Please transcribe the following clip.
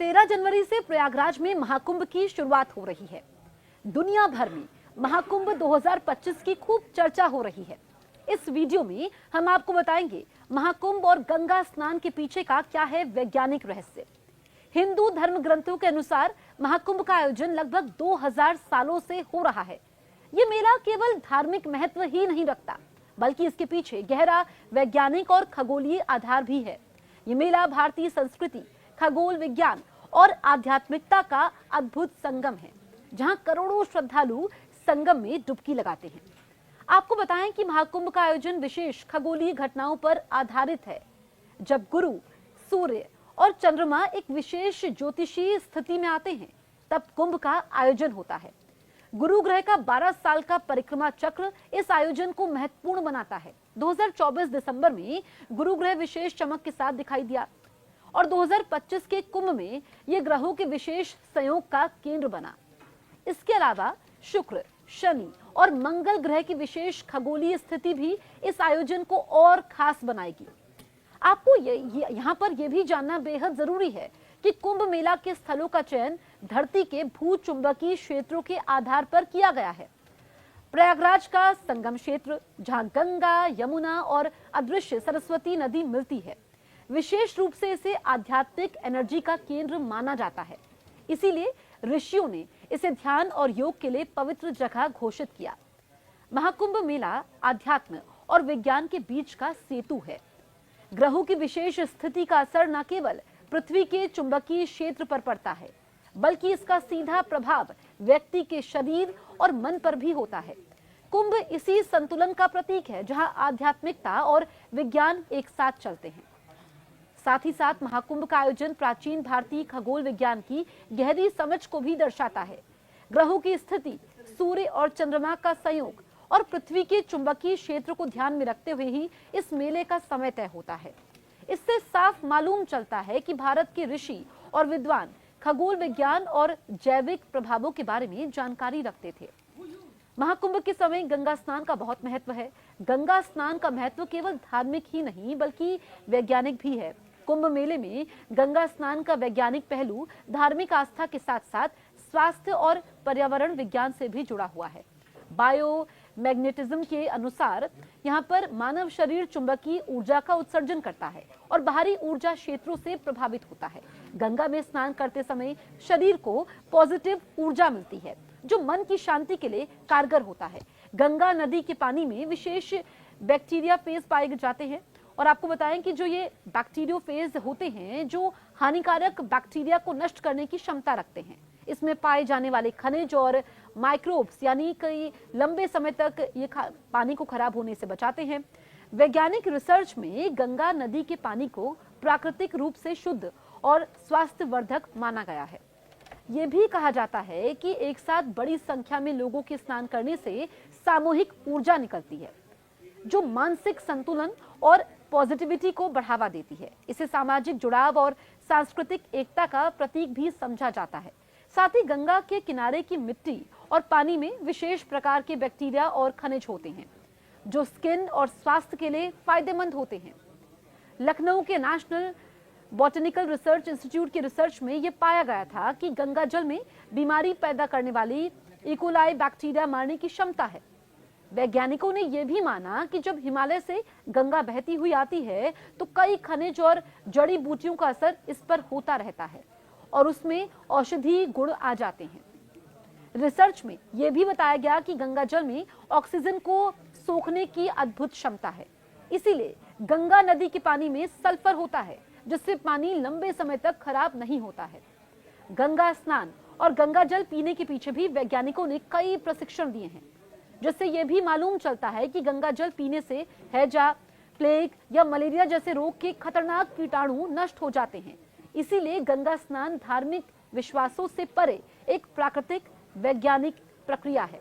13 जनवरी से प्रयागराज में महाकुंभ की शुरुआत हो रही है। दुनिया भर में महाकुंभ 2025 की खूब चर्चा हो रही है। इस वीडियो में हम आपको बताएंगे महाकुंभ और गंगा स्नान के पीछे का क्या है वैज्ञानिक रहस्य। हिंदू धर्म ग्रंथों के अनुसार महाकुंभ का आयोजन लगभग 2000 सालों से हो रहा है। ये मेला केवल धार्मिक महत्व ही नहीं रखता, बल्कि इसके पीछे गहरा वैज्ञानिक और खगोलीय आधार भी है। ये मेला भारतीय संस्कृति, खगोल विज्ञान और आध्यात्मिकता का अद्भुत संगम है, जहां करोड़ों श्रद्धालु संगम में डुबकी लगाते हैं। आपको बताएं कि महाकुंभ का आयोजन विशेष खगोलीय घटनाओं पर आधारित है। जब गुरु, सूर्य और चंद्रमा एक विशेष ज्योतिषीय स्थिति में आते हैं, तब कुंभ का आयोजन होता है। गुरु ग्रह का 12 साल का परिक्रमा चक्र इस आयोजन को महत्वपूर्ण बनाता है। 2024 दिसंबर में गुरु ग्रह विशेष चमक के साथ दिखाई दिया और 2025 के कुंभ में यह ग्रहों के विशेष संयोग का केंद्र बना। इसके अलावा शुक्र, शनि और मंगल ग्रह की विशेष खगोलीय स्थिति भी इस आयोजन को और खास बनाएगी। आपको यहाँ पर यह भी जानना बेहद जरूरी है कि कुंभ मेला के स्थलों का चयन धरती के भूचुंबकीय क्षेत्रों के आधार पर किया गया है। प्रयागराज का संगम क्षेत्र, जहां गंगा, यमुना और अदृश्य सरस्वती नदी मिलती है, विशेष रूप से इसे आध्यात्मिक एनर्जी का केंद्र माना जाता है। इसीलिए ऋषियों ने इसे ध्यान और योग के लिए पवित्र जगह घोषित किया। महाकुंभ मेला आध्यात्म और विज्ञान के बीच का सेतु है। ग्रहों की विशेष स्थिति का असर न केवल पृथ्वी के चुंबकीय क्षेत्र पर पड़ता है, बल्कि इसका सीधा प्रभाव व्यक्ति के शरीर और मन पर भी होता है। कुंभ इसी संतुलन का प्रतीक है, जहां आध्यात्मिकता और विज्ञान एक साथ चलते हैं। साथ ही साथ महाकुंभ का आयोजन प्राचीन भारतीय खगोल विज्ञान की गहरी समझ को भी दर्शाता है। ग्रहों की स्थिति, सूर्य और चंद्रमा का संयोग और पृथ्वी के चुंबकीय क्षेत्र को ध्यान में रखते हुए ही इस मेले का समय तय होता है। इससे साफ मालूम चलता है कि भारत के ऋषि और विद्वान खगोल विज्ञान और जैविक प्रभावों के बारे में जानकारी रखते थे। महाकुंभ के समय गंगा स्नान का बहुत महत्व है। गंगा स्नान का महत्व केवल धार्मिक ही नहीं, बल्कि वैज्ञानिक भी है। कुंभ मेले में गंगा स्नान का वैज्ञानिक पहलू धार्मिक आस्था के साथ साथ स्वास्थ्य और पर्यावरण विज्ञान से भी जुड़ा हुआ है। बायो मैग्नेटिज्म के अनुसार यहाँ पर मानव शरीर चुंबकीय ऊर्जा का उत्सर्जन करता है और बाहरी ऊर्जा क्षेत्रों से प्रभावित होता है। गंगा में स्नान करते समय शरीर को पॉजिटिव ऊर्जा मिलती है, जो मन की शांति के लिए कारगर होता है। गंगा नदी के पानी में विशेष बैक्टीरिया फेज पाए जाते हैं और आपको बताएं कि जो ये बैक्टीरियोफेज होते हैं, जो हानिकारक बैक्टीरिया को नष्ट करने की क्षमता रखते हैं। इसमें पाए जाने वाले खनिज और माइक्रोब्स यानी कई लंबे समय तक ये पानी को खराब होने से बचाते हैं। वैज्ञानिक रिसर्च में गंगा नदी के पानी को प्राकृतिक रूप से शुद्ध और स्वास्थ्यवर्धक माना गया है। ये भी कहा जाता है कि एक साथ बड़ी संख्या में लोगों के स्नान करने से सामूहिक ऊर्जा निकलती है, जो मानसिक संतुलन और पॉजिटिविटी को बढ़ावा देती है। इसे सामाजिक जुड़ाव और सांस्कृतिक एकता का प्रतीक भी समझा जाता है। साथ ही गंगा के किनारे की मिट्टी और पानी में विशेष प्रकार के बैक्टीरिया और खनिज होते हैं, जो स्किन और स्वास्थ्य के लिए फायदेमंद होते हैं। लखनऊ के नेशनल बॉटनिकल रिसर्च इंस्टीट्यूट की रिसर्च में यह पाया गया था कि गंगा जल में बीमारी पैदा करने वाली इकोलाई बैक्टीरिया मारने की क्षमता है। वैज्ञानिकों ने यह भी माना कि जब हिमालय से गंगा बहती हुई आती है, तो कई खनिज और जड़ी बूटियों का असर इस पर होता रहता है और उसमें औषधीय गुण आ जाते हैं। रिसर्च में यह भी बताया गया कि गंगा जल में ऑक्सीजन को सोखने की अद्भुत क्षमता है। इसीलिए गंगा नदी के पानी में सल्फर होता है, जिससे पानी लंबे समय तक खराब नहीं होता है। गंगा स्नान और गंगा जल पीने के पीछे भी वैज्ञानिकों ने कई प्रशिक्षण दिए हैं, जिससे यह भी मालूम चलता है कि गंगा जल पीने से हैजा, प्लेग या मलेरिया जैसे रोग के खतरनाक कीटाणु नष्ट हो जाते हैं। इसीलिए गंगा स्नान धार्मिक विश्वासों से परे एक प्राकृतिक वैज्ञानिक प्रक्रिया है।